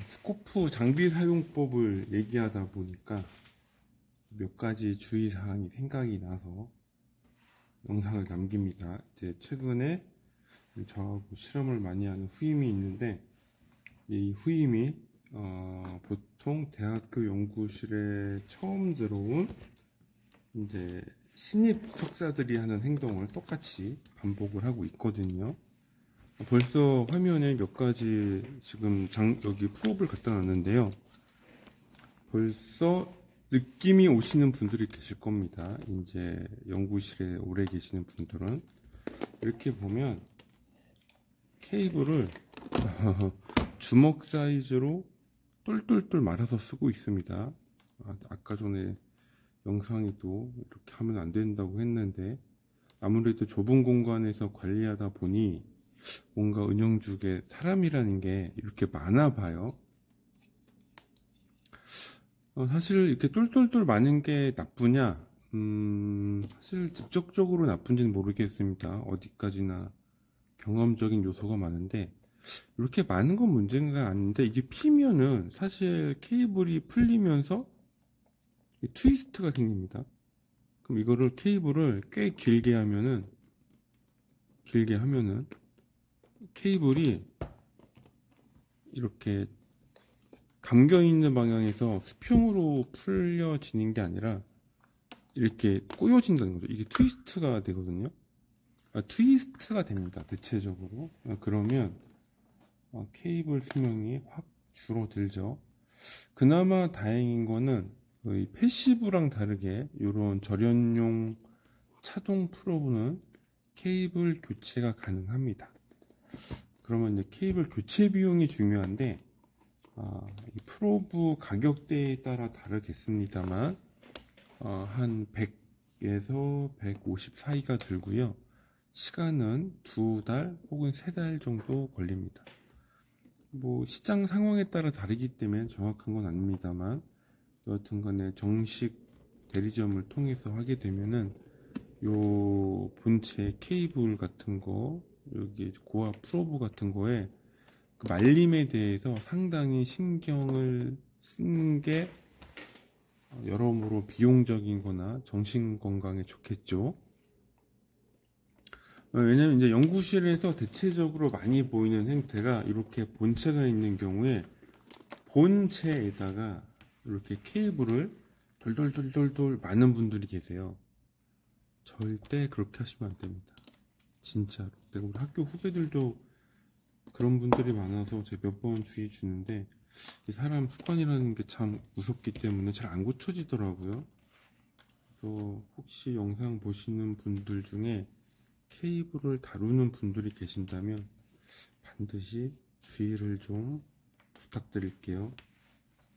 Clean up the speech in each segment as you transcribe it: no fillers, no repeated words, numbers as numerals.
스코프 장비 사용법을 얘기하다 보니까 몇 가지 주의사항이 생각이 나서 영상을 남깁니다. 이제 최근에 저하고 실험을 많이 하는 후임이 있는데, 이 후임이 보통 대학교 연구실에 처음 들어온 이제 신입 석사들이 하는 행동을 똑같이 반복을 하고 있거든요. 벌써 화면에 몇 가지 지금 여기 프로브를 갖다 놨는데요. 벌써 느낌이 오시는 분들이 계실 겁니다. 이제 연구실에 오래 계시는 분들은. 이렇게 보면 케이블을 주먹 사이즈로 똘똘똘 말아서 쓰고 있습니다. 아까 전에 영상에도 이렇게 하면 안 된다고 했는데, 아무래도 좁은 공간에서 관리하다 보니 뭔가 은영죽에 사람이라는 게 이렇게 많아 봐요. 사실 이렇게 똘똘똘 많은 게 나쁘냐? 사실 직접적으로 나쁜지는 모르겠습니다. 어디까지나 경험적인 요소가 많은데, 이렇게 많은 건 문제가 아닌데, 이게 피면은 사실 케이블이 풀리면서 트위스트가 생깁니다. 그럼 이거를 케이블을 꽤 길게 하면은 케이블이 이렇게 감겨 있는 방향에서 수평으로 풀려지는 게 아니라 이렇게 꼬여진다는 거죠. 이게 트위스트가 되거든요. 트위스트가 됩니다. 대체적으로. 그러면 케이블 수명이 확 줄어들죠. 그나마 다행인 거는 이 패시브랑 다르게 이런 절연용 차동 프로브는 케이블 교체가 가능합니다. 그러면 이제 케이블 교체 비용이 중요한데, 이 프로브 가격대에 따라 다르겠습니다만 한 100에서 150 사이가 들고요. 시간은 2달 혹은 3달 정도 걸립니다. 뭐 시장 상황에 따라 다르기 때문에 정확한 건 아닙니다만, 여하튼 간에 정식 대리점을 통해서 하게 되면은 요 본체 케이블 같은 거, 여기 고압 프로브 같은 거에 그 말림에 대해서 상당히 신경을 쓴 게 여러모로 비용적인 거나 정신 건강에 좋겠죠. 왜냐면 이제 연구실에서 대체적으로 많이 보이는 행태가, 이렇게 본체가 있는 경우에 본체에다가 이렇게 케이블을 돌돌돌돌돌 많은 분들이 계세요. 절대 그렇게 하시면 안 됩니다. 진짜로. 내가 우리 학교 후배들도 그런 분들이 많아서 제가 몇 번 주의 주는데, 이 사람 습관이라는 게 참 무섭기 때문에 잘 안 고쳐지더라고요. 그래서 혹시 영상 보시는 분들 중에 케이블을 다루는 분들이 계신다면 반드시 주의를 좀 부탁드릴게요.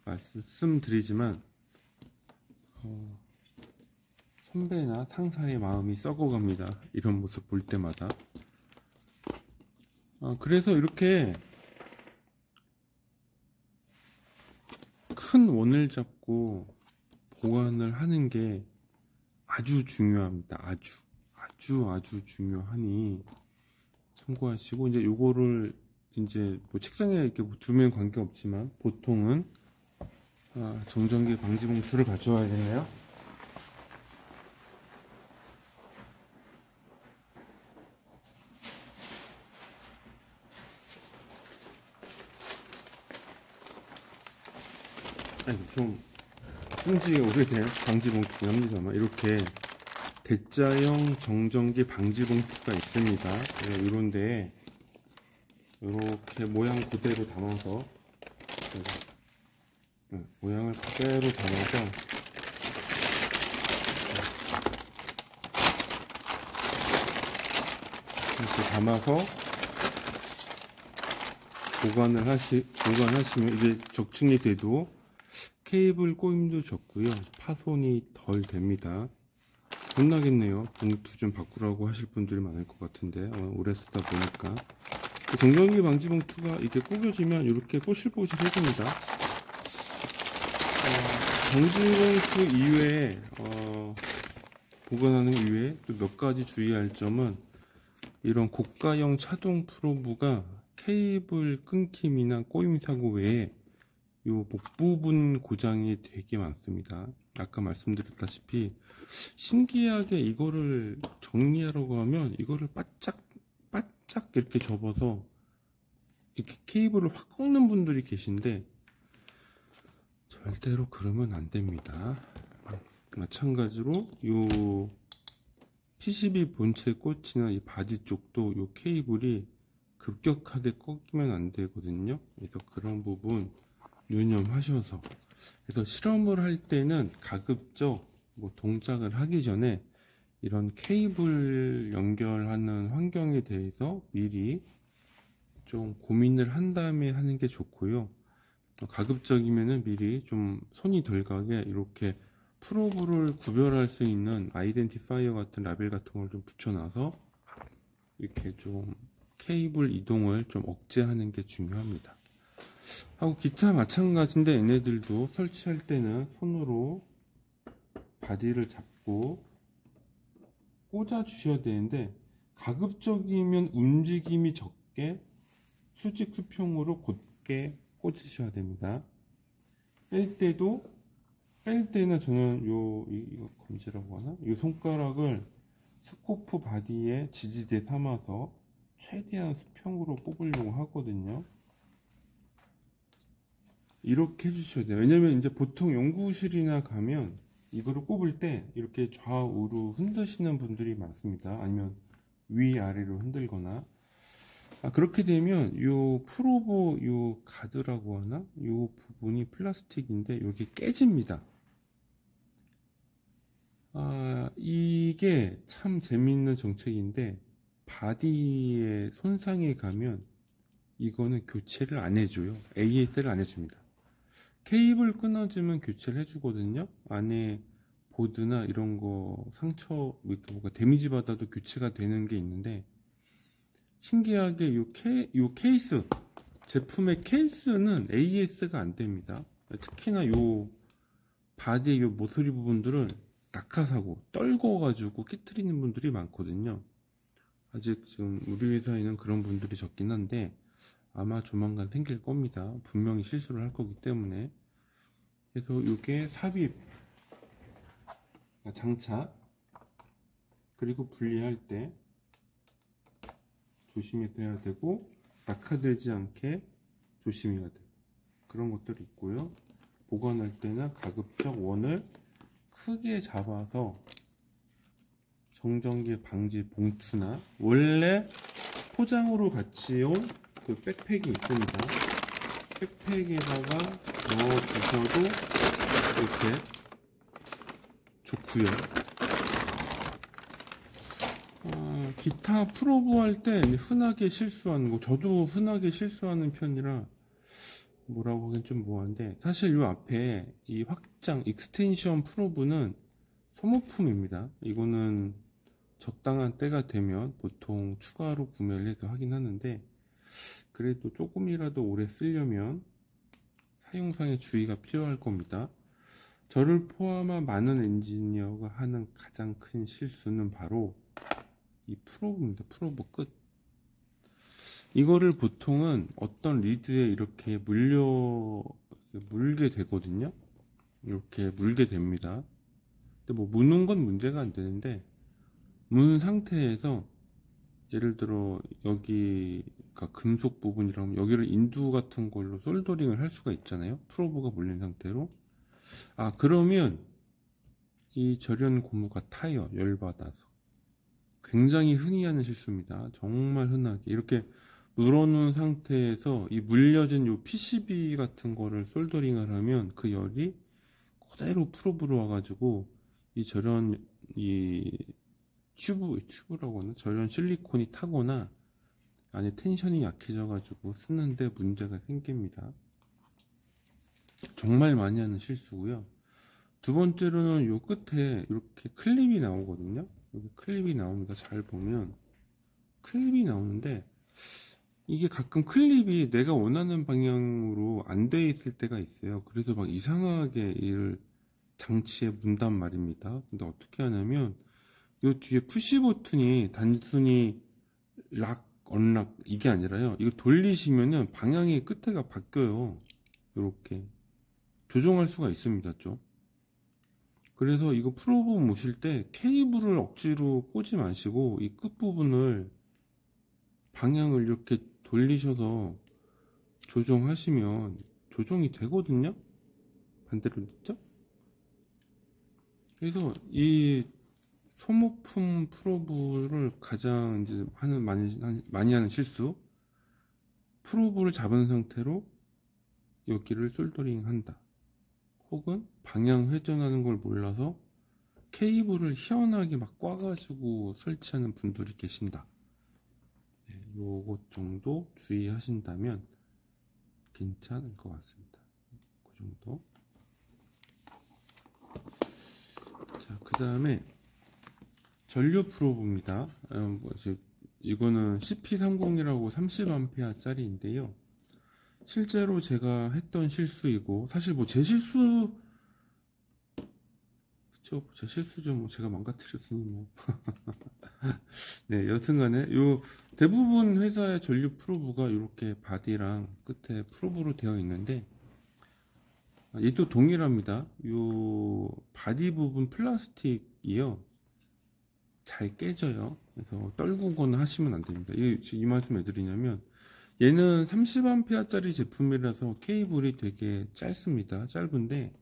말씀드리지만 선배나 상사의 마음이 썩어갑니다. 이런 모습 볼 때마다. 그래서 이렇게 큰 원을 잡고 보완을 하는 게 아주 중요합니다. 아주 중요하니 참고하시고, 이제 요거를 이제 뭐 책상에 이렇게 두면 관계없지만 보통은 정전기 방지 봉투를 가져와야 되나요? 좀 쓴지 오래된 방지 봉투긴 합니다만, 이렇게 대자형 정전기 방지 봉투가 있습니다. 이런데 이렇게 모양 그대로 담아서, 모양을 그대로 담아서 이렇게 담아서 보관하시면 이게 적층이 돼도 케이블 꼬임도 적고요, 파손이 덜 됩니다. 혼나겠네요. 봉투 좀 바꾸라고 하실 분들이 많을 것 같은데, 오래 쓰다 보니까. 정전기 방지 봉투가 이렇게 구겨지면 이렇게 뽀실뽀실해집니다. 방지 봉투 이외에 보관하는 이외에 또 몇 가지 주의할 점은, 이런 고가형 차동 프로브가 케이블 끊김이나 꼬임 사고 외에 요 목 부분 고장이 되게 많습니다. 아까 말씀드렸다시피 신기하게 이거를 정리하려고 하면 이거를 바짝 이렇게 접어서 이렇게 케이블을 확 꺾는 분들이 계신데 절대로 그러면 안 됩니다. 마찬가지로 요 PCB 본체 꽂히는 이 바디 쪽도 요 케이블이 급격하게 꺾이면 안 되거든요. 그래서 그런 부분 유념하셔서, 그래서 실험을 할 때는 가급적 뭐 동작을 하기 전에 이런 케이블 연결하는 환경에 대해서 미리 좀 고민을 한 다음에 하는 게 좋고요. 가급적이면은 미리 좀 손이 덜 가게 이렇게 프로브를 구별할 수 있는 아이덴티파이어 같은 라벨 같은 걸 좀 붙여놔서 이렇게 좀 케이블 이동을 좀 억제하는 게 중요합니다. 하고 기타 마찬가지인데 얘네들도 설치할 때는 손으로 바디를 잡고 꽂아 주셔야 되는데 가급적이면 움직임이 적게 수직 수평으로 곧게 꽂으셔야 됩니다. 뺄 때는 저는 이거 검지라고 하나? 이 손가락을 스코프 바디에 지지대 삼아서 최대한 수평으로 뽑으려고 하거든요. 이렇게 해주셔야 돼요. 왜냐면 이제 보통 연구실이나 가면 이거를 꼽을 때 이렇게 좌우로 흔드시는 분들이 많습니다. 아니면 위아래로 흔들거나. 그렇게 되면 요 프로브 요 가드라고 하나? 요 부분이 플라스틱인데 여기 깨집니다. 이게 참 재미있는 정책인데 바디에 손상이 가면 이거는 교체를 안 해줘요. AS를 안 해줍니다. 케이블 끊어지면 교체를 해주거든요. 안에 보드나 이런 거 상처, 뭔가 데미지 받아도 교체가 되는 게 있는데 신기하게 요 케이스, 제품의 케이스는 AS가 안 됩니다. 특히나 요 바디의 요 모서리 부분들은 낙하사고 떨궈가지고 깨트리는 분들이 많거든요. 아직 지금 우리 회사에는 그런 분들이 적긴 한데 아마 조만간 생길 겁니다. 분명히 실수를 할 거기 때문에. 그래서 이게 삽입, 장착, 그리고 분리할 때 조심해서 해야 되고 낙하되지 않게 조심해야 되고 그런 것들이 있고요. 보관할 때는 가급적 원을 크게 잡아서 정전기 방지 봉투나 원래 포장으로 같이 온 그 백팩이 있습니다. 백팩에다가 넣어주셔도 이렇게 좋고요. 기타 프로브 할 때 흔하게 실수하는 거, 저도 흔하게 실수하는 편이라 뭐라고 하긴 좀 뭐한데, 사실 요 앞에 이 확장 익스텐션 프로브는 소모품입니다. 이거는 적당한 때가 되면 보통 추가로 구매를 해서 하긴 하는데, 그래도 조금이라도 오래 쓰려면 사용상의 주의가 필요할 겁니다. 저를 포함한 많은 엔지니어가 하는 가장 큰 실수는 바로 이 프로브입니다. 프로브 끝. 이거를 보통은 어떤 리드에 이렇게 물게 되거든요. 이렇게 물게 됩니다. 근데 뭐 무는 건 문제가 안 되는데, 문 상태에서 예를 들어 여기가 금속 부분이라면 여기를 인두 같은 걸로 솔더링을 할 수가 있잖아요. 프로브가 물린 상태로. 그러면 이 절연 고무가 타요. 열받아서. 굉장히 흔히 하는 실수입니다. 정말 흔하게 이렇게 물어놓은 상태에서 이 물려진 요 PCB 같은 거를 솔더링을 하면 그 열이 그대로 프로브로 와가지고 이 절연 튜브라고 하나? 절연 실리콘이 타거나 안에 텐션이 약해져가지고 쓰는데 문제가 생깁니다. 정말 많이 하는 실수고요. 두 번째로는 요 끝에 이렇게 클립이 나오거든요. 여기 클립이 나옵니다. 잘 보면 클립이 나오는데 이게 가끔 클립이 내가 원하는 방향으로 안 돼 있을 때가 있어요. 그래서 막 이상하게 이 장치에 문단 말입니다. 근데 어떻게 하냐면 요 뒤에 푸시 버튼이 단순히 락 언락 이게 아니라요. 이거 돌리시면은 방향이 끝에가 바뀌어요. 이렇게 조정할 수가 있습니다. 좀. 그래서 이거 프로브 무실 때 케이블을 억지로 꽂지 마시고 이 끝부분을 방향을 이렇게 돌리셔서 조정하시면 조정이 되거든요. 반대로 됐죠? 그래서 이 소모품 프로브를 가장 이제 많이 하는 실수, 프로브를 잡은 상태로 여기를 솔더링 한다, 혹은 방향 회전하는 걸 몰라서 케이블을 희한하게 막 꽈가지고 설치하는 분들이 계신다. 네, 요것 정도 주의하신다면 괜찮을 것 같습니다. 그 정도. 자, 그 다음에 전류 프로브입니다. 이거는 CP30이라고 30A 짜리인데요. 실제로 제가 했던 실수이고, 사실 뭐 제 실수, 그쵸, 제 실수죠. 뭐 제가 망가뜨렸으니 뭐. 네, 여튼간에 요 대부분 회사의 전류 프로브가 이렇게 바디랑 끝에 프로브로 되어 있는데, 얘도 동일합니다. 요 바디 부분 플라스틱이요, 잘 깨져요. 그래서 떨구거나 하시면 안 됩니다. 이 말씀 왜 드리냐면, 얘는 30A 짜리 제품이라서 케이블이 되게 짧습니다. 짧은데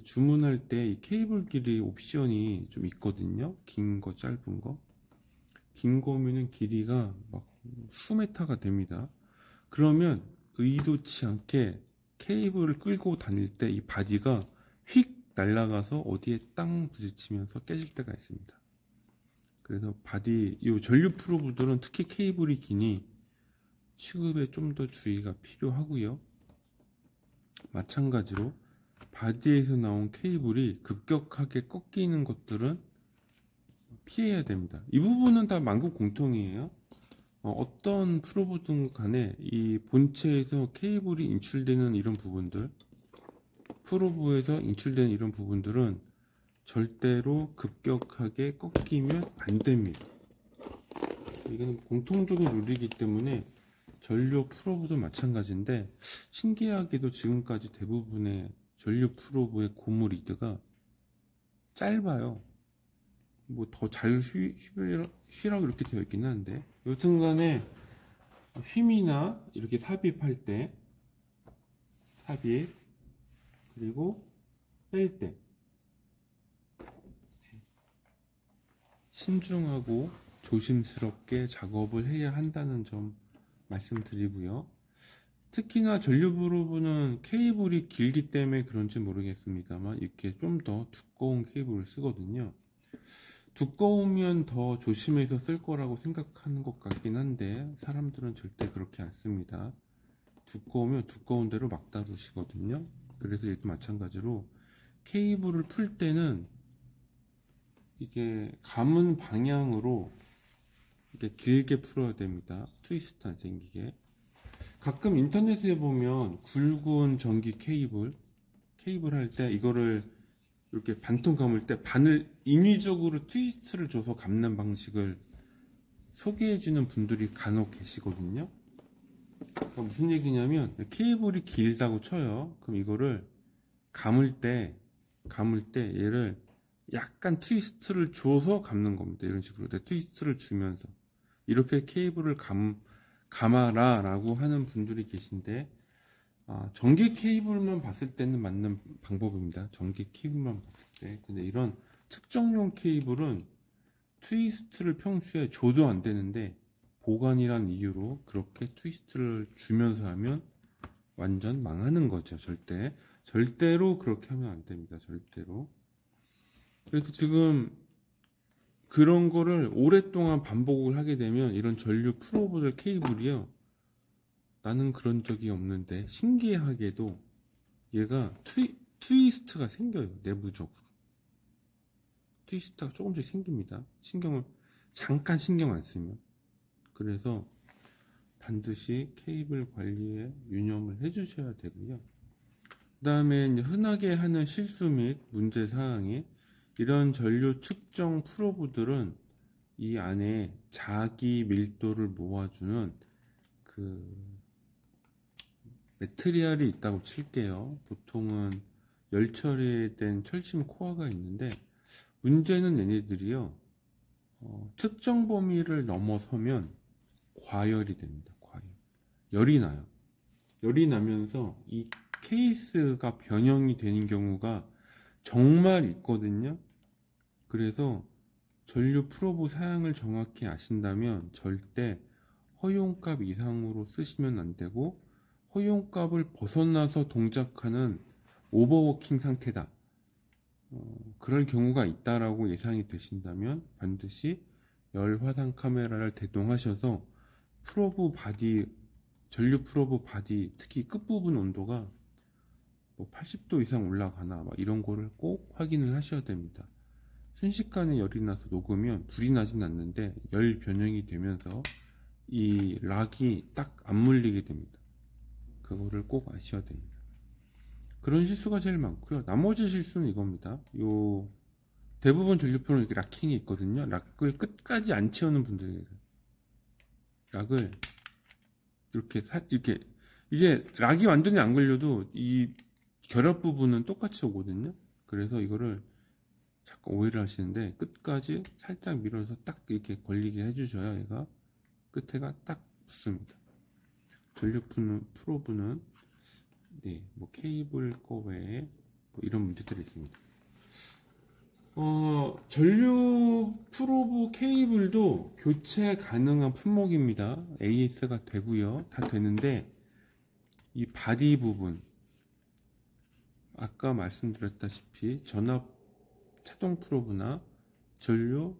주문할 때 이 케이블 길이 옵션이 좀 있거든요. 긴 거, 짧은 거. 긴 거면은 길이가 막 수메타가 됩니다. 그러면 의도치 않게 케이블을 끌고 다닐 때 이 바디가 휙 날아가서 어디에 땅 부딪히면서 깨질 때가 있습니다. 그래서 바디, 이 전류 프로브들은 특히 케이블이 기니 취급에 좀 더 주의가 필요하고요. 마찬가지로 바디에서 나온 케이블이 급격하게 꺾이는 것들은 피해야 됩니다. 이 부분은 다 만국 공통이에요. 어떤 프로브든 간에 이 본체에서 케이블이 인출되는 이런 부분들, 프로브에서 인출되는 이런 부분들은 절대로 급격하게 꺾이면 안 됩니다. 이거는 공통적인 룰이기 때문에 전류 프로브도 마찬가지인데, 신기하게도 지금까지 대부분의 전류 프로브의 고무 리드가 짧아요. 뭐 더 잘 휘라고 이렇게 되어 있긴 한데, 여튼간에 휨이나 이렇게 삽입할 때, 삽입 그리고 뺄 때 신중하고 조심스럽게 작업을 해야 한다는 점 말씀드리고요. 특히나 전류 프로브는 케이블이 길기 때문에 그런지 모르겠습니다만 이렇게 좀 더 두꺼운 케이블을 쓰거든요. 두꺼우면 더 조심해서 쓸 거라고 생각하는 것 같긴 한데, 사람들은 절대 그렇게 안 씁니다. 두꺼우면 두꺼운 대로 막 다루시거든요. 그래서 얘도 마찬가지로 케이블을 풀 때는 이게 감은 방향으로 이렇게 길게 풀어야 됩니다. 트위스트 안 생기게. 가끔 인터넷에 보면 굵은 전기 케이블 할 때 이거를 이렇게 반통 감을 때 바늘 인위적으로 트위스트를 줘서 감는 방식을 소개해 주는 분들이 간혹 계시거든요. 그러니까 무슨 얘기냐면, 케이블이 길다고 쳐요. 그럼 이거를 감을 때 얘를 약간 트위스트를 줘서 감는 겁니다. 이런 식으로 트위스트를 주면서 이렇게 케이블을 감아라 라고 하는 분들이 계신데, 전기 케이블만 봤을 때는 맞는 방법입니다. 전기 케이블만 봤을 때. 근데 이런 측정용 케이블은 트위스트를 평소에 줘도 안 되는데, 보관이란 이유로 그렇게 트위스트를 주면서 하면 완전 망하는 거죠. 절대로 그렇게 하면 안 됩니다. 절대로. 그래서 지금 그런 거를 오랫동안 반복을 하게 되면 이런 전류 프로브들 케이블이요, 나는 그런 적이 없는데 신기하게도 얘가 트위스트가 생겨요. 내부적으로 트위스트가 조금씩 생깁니다. 잠깐 신경 안 쓰면. 그래서 반드시 케이블 관리에 유념을 해 주셔야 되고요. 그 다음에 흔하게 하는 실수 및 문제사항이, 이런 전류 측정 프로브들은 이 안에 자기 밀도를 모아주는 그 매트리얼이 있다고 칠게요. 보통은 열 처리된 철심 코어가 있는데, 문제는 얘네들이요, 특정 범위를 넘어서면 과열이 됩니다. 과열. 열이 나요. 열이 나면서 이 케이스가 변형이 되는 경우가 정말 있거든요. 그래서 전류 프로브 사양을 정확히 아신다면 절대 허용값 이상으로 쓰시면 안 되고, 허용값을 벗어나서 동작하는 오버워킹 상태다, 그럴 경우가 있다라고 예상이 되신다면 반드시 열 화상 카메라를 대동하셔서 프로브 바디, 전류 프로브 바디, 특히 끝부분 온도가 뭐 80도 이상 올라가나 이런 거를 꼭 확인을 하셔야 됩니다. 순식간에 열이 나서 녹으면 불이 나진 않는데 열 변형이 되면서 이 락이 딱 안 물리게 됩니다. 그거를 꼭 아셔야 됩니다. 그런 실수가 제일 많고요. 나머지 실수는 이겁니다. 요 대부분 전류표는 이렇게 락킹이 있거든요. 락을 끝까지 안 채우는 분들이 락을 이렇게 이게 락이 완전히 안 걸려도 이 결합 부분은 똑같이 오거든요. 그래서 이거를 자꾸 오해를 하시는데 끝까지 살짝 밀어서 딱 이렇게 걸리게 해주셔야 얘가 끝에가 딱 붙습니다. 전류 프로브는 네, 뭐 케이블 거 외에 뭐 이런 문제들이 있습니다. 전류 프로브 케이블도 교체 가능한 품목입니다. AS가 되고요. 다 되는데 이 바디 부분, 아까 말씀드렸다시피 전압 차동 프로브나 전류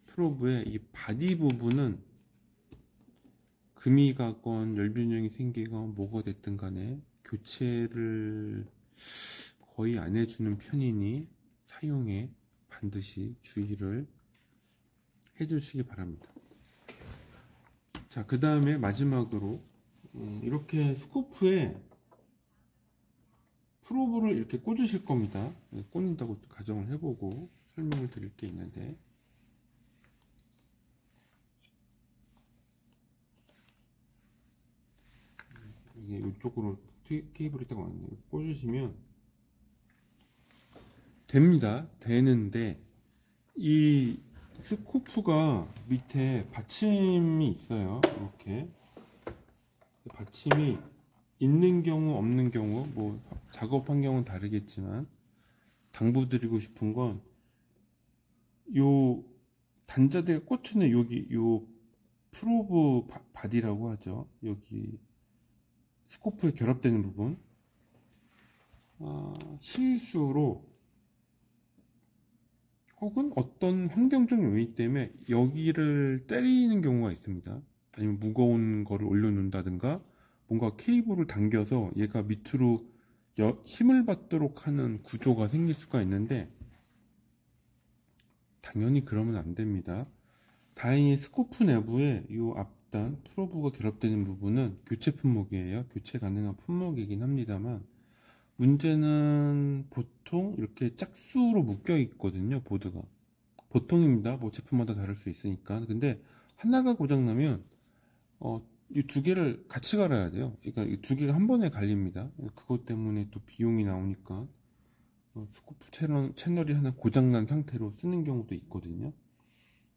프로브의 이 바디 부분은 금이 가건 열변형이 생기건 뭐가 됐든 간에 교체를 거의 안 해주는 편이니 사용에 반드시 주의를 해주시기 바랍니다. 자, 그 다음에 마지막으로 이렇게 스코프에 프로브를 이렇게 꽂으실 겁니다. 꽂는다고 가정을 해보고 설명을 드릴 게 있는데, 이게 이쪽으로 케이블이 딱 왔네요. 꽂으시면 됩니다. 되는데 이 스코프가 밑에 받침이 있어요. 이렇게 받침이 있는 경우 없는 경우 뭐 작업 환경은 다르겠지만 당부드리고 싶은 건 요 단자대가 꽂혀있는 여기 요 프로브 바디라고 하죠. 여기 스코프에 결합되는 부분, 실수로 혹은 어떤 환경적 요인 때문에 여기를 때리는 경우가 있습니다. 아니면 무거운 거를 올려놓는다든가 뭔가 케이블을 당겨서 얘가 밑으로 힘을 받도록 하는 구조가 생길 수가 있는데, 당연히 그러면 안 됩니다. 다행히 스코프 내부에 이 앞단 프로브가 결합되는 부분은 교체 품목이에요. 교체 가능한 품목이긴 합니다만 문제는 보통 이렇게 짝수로 묶여 있거든요. 보드가 보통입니다. 뭐 제품마다 다를 수 있으니까. 근데 하나가 고장나면 이 두 개를 같이 갈아야 돼요. 그러니까 이 두 개가 한 번에 갈립니다. 그것 때문에 또 비용이 나오니까 스코프 채널이 하나 고장난 상태로 쓰는 경우도 있거든요.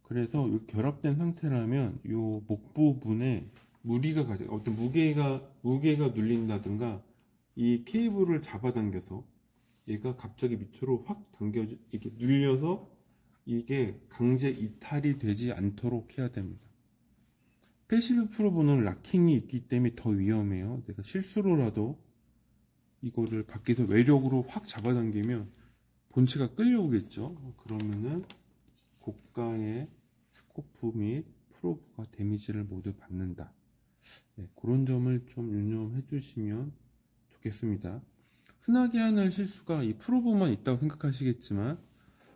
그래서 이 결합된 상태라면 이 목 부분에 무리가 가져, 어떤 무게가 눌린다든가 이 케이블을 잡아당겨서 얘가 갑자기 밑으로 확 당겨져 이렇게 눌려서 이게 강제 이탈이 되지 않도록 해야 됩니다. 패시브 프로브는 락킹이 있기 때문에 더 위험해요. 내가 실수로라도 이거를 밖에서 외력으로 확 잡아당기면 본체가 끌려오겠죠. 그러면은 고가의 스코프 및 프로브가 데미지를 모두 받는다. 네, 그런 점을 좀 유념해 주시면 좋겠습니다. 흔하게 하는 실수가 이 프로브만 있다고 생각하시겠지만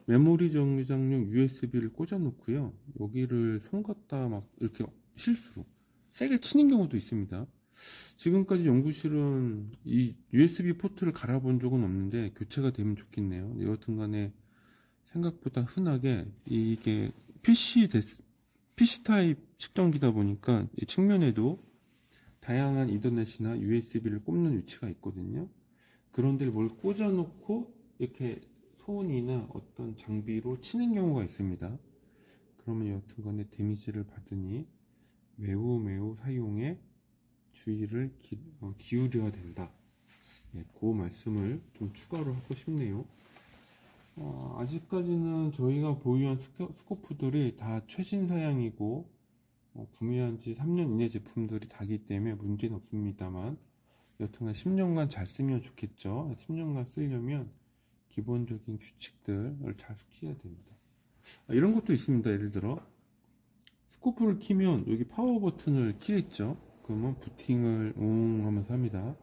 메모리 정류장용 USB를 꽂아 놓고요, 여기를 손 갖다 막 이렇게 실수로 세게 치는 경우도 있습니다. 지금까지 연구실은 이 USB 포트를 갈아본 적은 없는데 교체가 되면 좋겠네요. 여하튼 간에 생각보다 흔하게 이게 PC PC 타입 측정기다 보니까 이 측면에도 다양한 이더넷이나 USB를 꼽는 위치가 있거든요. 그런 데를 뭘 꽂아 놓고 이렇게 손이나 어떤 장비로 치는 경우가 있습니다. 그러면 여튼간에 데미지를 받으니 매우 사용에 주의를 기울여야 된다. 네, 그 말씀을 좀 추가로 하고 싶네요. 아직까지는 저희가 보유한 스코프들이 다 최신 사양이고 구매한 지 3년 이내 제품들이 다기 때문에 문제는 없습니다만, 여튼간 10년간 잘 쓰면 좋겠죠. 10년간 쓰려면 기본적인 규칙들을 잘 숙지해야 됩니다. 이런 것도 있습니다. 예를 들어 스코프를 키면 여기 파워 버튼을 키겠죠. 그러면 부팅을 웅 하면서 합니다.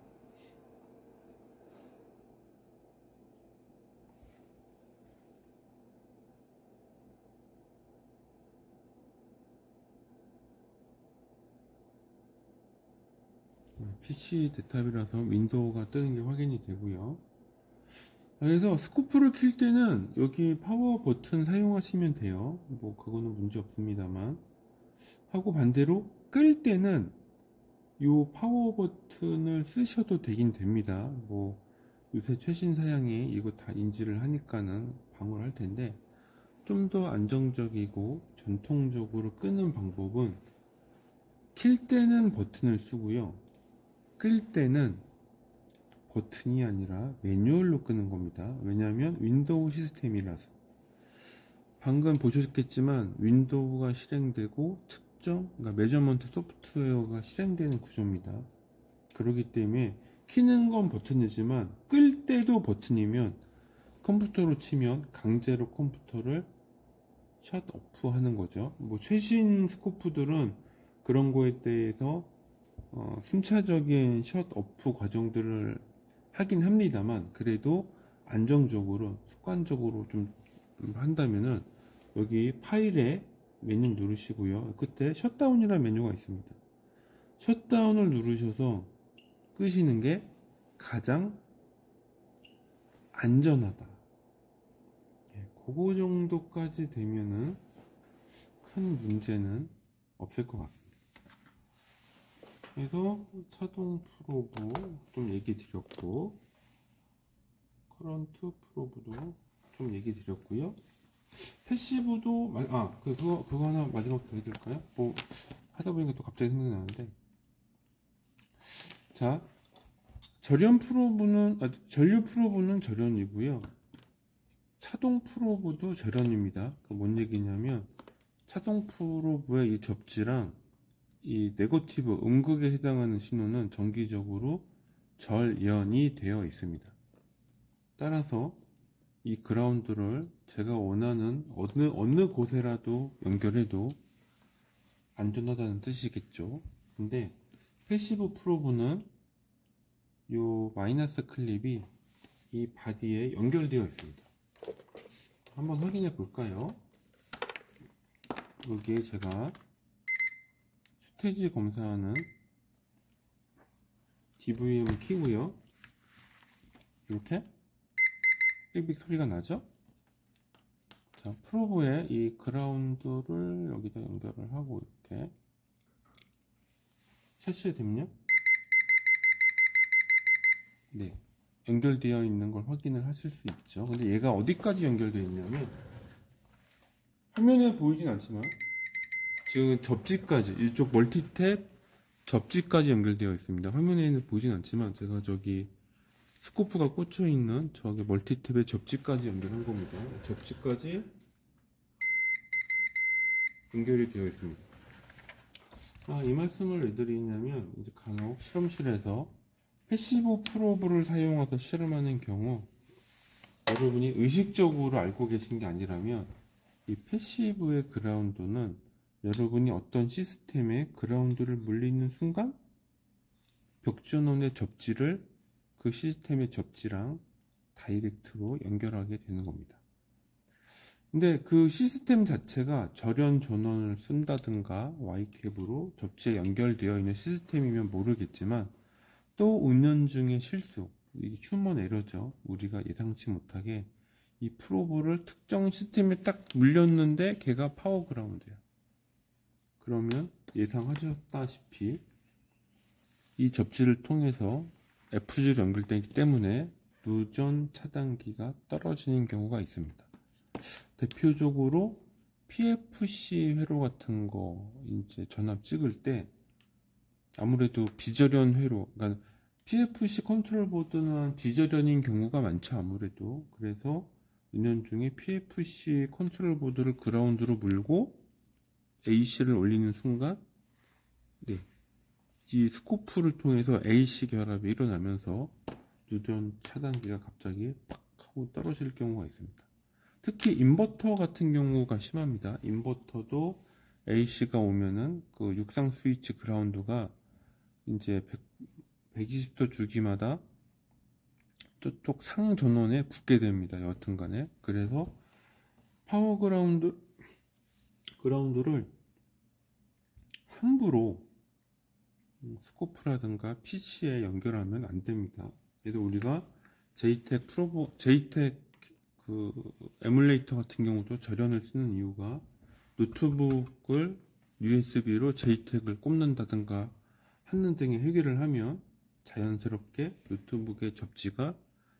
PC 대탑이라서 윈도우가 뜨는 게 확인이 되고요. 그래서 스코프를 킬 때는 여기 파워 버튼 사용하시면 돼요. 뭐 그거는 문제 없습니다만, 하고 반대로 끌 때는 이 파워 버튼을 쓰셔도 되긴 됩니다. 뭐 요새 최신 사양이 이거 다 인지를 하니까는 방어를 할 텐데, 좀 더 안정적이고 전통적으로 끄는 방법은 킬 때는 버튼을 쓰고요, 끌 때는 버튼이 아니라 매뉴얼로 끄는 겁니다. 왜냐하면 윈도우 시스템이라서. 방금 보셨겠지만 윈도우가 실행되고 그러니까 매저먼트 소프트웨어가 실행되는 구조입니다. 그렇기 때문에 키는 건 버튼이지만 끌 때도 버튼이면 컴퓨터로 치면 강제로 컴퓨터를 셧 오프 하는 거죠. 뭐 최신 스코프들은 그런 거에 대해서 순차적인 셧 오프 과정들을 하긴 합니다만, 그래도 안정적으로 습관적으로 좀 한다면은 여기 파일에 메뉴 누르시고요, 끝에 셧다운이라는 메뉴가 있습니다. 셧다운을 누르셔서 끄시는 게 가장 안전하다. 그거 정도까지 되면은 큰 문제는 없을 것 같습니다. 그래서 차동 프로브 좀 얘기 드렸고, 커런트 프로브도 좀 얘기 드렸고요. 패시브도 그거 하나 마지막 더 해드릴까요? 뭐 하다 보니까 또 갑자기 생각나는데, 자, 전류 프로브는 절연이고요, 차동 프로브도 절연입니다. 뭔 얘기냐면 차동 프로브의 이 접지랑 이 네거티브 음극에 해당하는 신호는 정기적으로 절연이 되어 있습니다. 따라서 이 그라운드를 제가 원하는 어느 곳에라도 연결해도 안전하다는 뜻이겠죠. 근데 패시브 프로브는 이 마이너스 클립이 이 바디에 연결되어 있습니다. 한번 확인해 볼까요? 여기에 제가 스테이지 검사하는 DVM을 키고요, 이렇게 삑삑 소리가 나죠? 자, 프로브에 이 그라운드를 여기다 연결을 하고 이렇게 샷시되면요, 네, 연결되어 있는 걸 확인을 하실 수 있죠. 근데 얘가 어디까지 연결되어 있냐면, 화면에 보이진 않지만 지금 접지까지, 이쪽 멀티탭 접지까지 연결되어 있습니다. 화면에는 보이진 않지만 제가 저기 스코프가 꽂혀 있는 저기 멀티탭의 접지까지 연결한 겁니다. 접지까지 연결이 되어 있습니다. 이 말씀을 왜 드리냐면, 이제 간혹 실험실에서 패시브 프로브를 사용해서 실험하는 경우, 여러분이 의식적으로 알고 계신 게 아니라면 이 패시브의 그라운드는 여러분이 어떤 시스템에 그라운드를 물리는 순간 벽전원의 접지를 그 시스템의 접지랑 다이렉트로 연결하게 되는 겁니다. 근데 그 시스템 자체가 절연 전원을 쓴다든가 Y캡으로 접지에 연결되어 있는 시스템이면 모르겠지만, 또 은연중에 실수, 이게 휴먼 에러죠. 우리가 예상치 못하게 이 프로브를 특정 시스템에 딱 물렸는데 걔가 파워 그라운드야. 그러면 예상하셨다시피 이 접지를 통해서 FG로 연결되기 때문에 누전 차단기가 떨어지는 경우가 있습니다. 대표적으로 PFC 회로 같은 거 이제 전압 찍을 때 아무래도 비절연 회로, 그러니까 PFC 컨트롤 보드는 비절연인 경우가 많죠, 아무래도. 그래서 은연중에 PFC 컨트롤 보드를 그라운드로 물고 AC를 올리는 순간, 네, 이 스코프를 통해서 AC 결합이 일어나면서 누전 차단기가 갑자기 팍 하고 떨어질 경우가 있습니다. 특히 인버터 같은 경우가 심합니다. 인버터도 AC가 오면은 그 육상 스위치 그라운드가 이제 120도 주기마다 저쪽 상 전원에 붙게 됩니다. 여튼간에. 그래서 파워 그라운드를 함부로 스코프라든가 PC에 연결하면 안 됩니다. 그래서 우리가 JTEC 그 에뮬레이터 같은 경우도 절연을 쓰는 이유가 노트북을 USB로 JTEC을 꼽는다든가 하는 등의 해결을 하면 자연스럽게 노트북의 접지가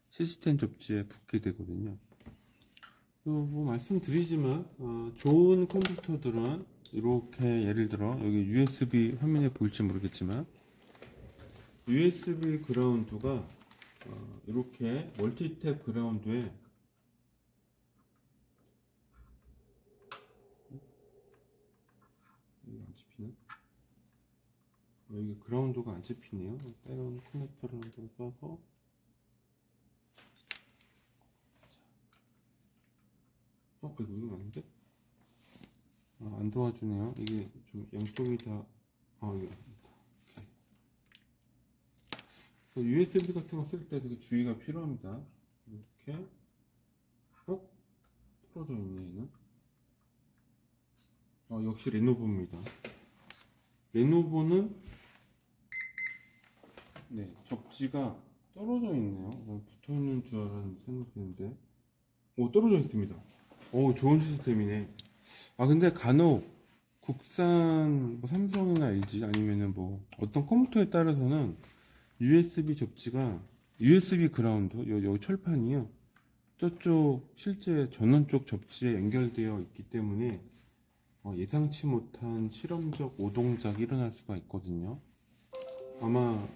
시스템 접지에 붙게 되거든요. 뭐 말씀드리지만 좋은 컴퓨터들은 이렇게 예를 들어 여기 USB 화면에 보일지 모르겠지만 USB 그라운드가 이렇게 멀티탭 그라운드에 이거 안 집히나? 여기 그라운드가 안 집히네요. 다른 커넥터를 좀 써서 이거 아닌데? 안 도와주네요. 이게 좀 양쪽이 다 이거 아닙니다. 그래서 USB 같은 거 쓸 때 되게 주의가 필요합니다. 이렇게 떨어져 있네 얘는. 역시 레노버입니다. 레노버는 네, 접지가 떨어져 있네요. 붙어 있는 줄 알았는데 생각했는데 떨어져 있습니다. 좋은 시스템이네. 근데 간혹 국산 뭐 삼성이나 LG 아니면은 뭐 어떤 컴퓨터에 따라서는 USB 접지가 USB 그라운드 여기 철판이요. 저쪽 실제 전원 쪽 접지에 연결되어 있기 때문에 예상치 못한 실험적 오동작이 일어날 수가 있거든요. 아마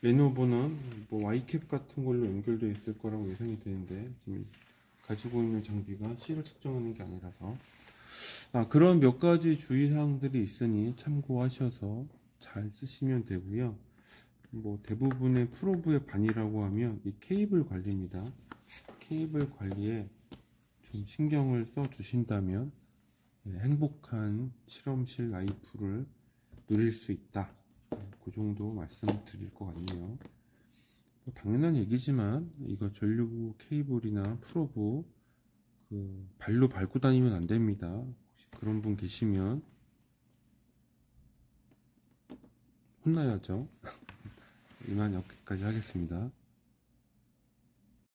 레노버는 뭐 Y캡 같은 걸로 연결되어 있을 거라고 예상이 되는데 지금 가지고 있는 장비가 C를 측정하는 게 아니라서 그런 몇 가지 주의사항들이 있으니 참고하셔서 잘 쓰시면 되고요. 뭐 대부분의 프로브의 반이라고 하면 이 케이블 관리입니다. 케이블 관리에 좀 신경을 써 주신다면 행복한 실험실 라이프를 누릴 수 있다. 그 정도 말씀드릴 것 같네요. 당연한 얘기지만 이거 전류부 케이블이나 프로브 발로 밟고 다니면 안 됩니다. 혹시 그런 분 계시면 혼나야죠. 이만 여기까지 하겠습니다.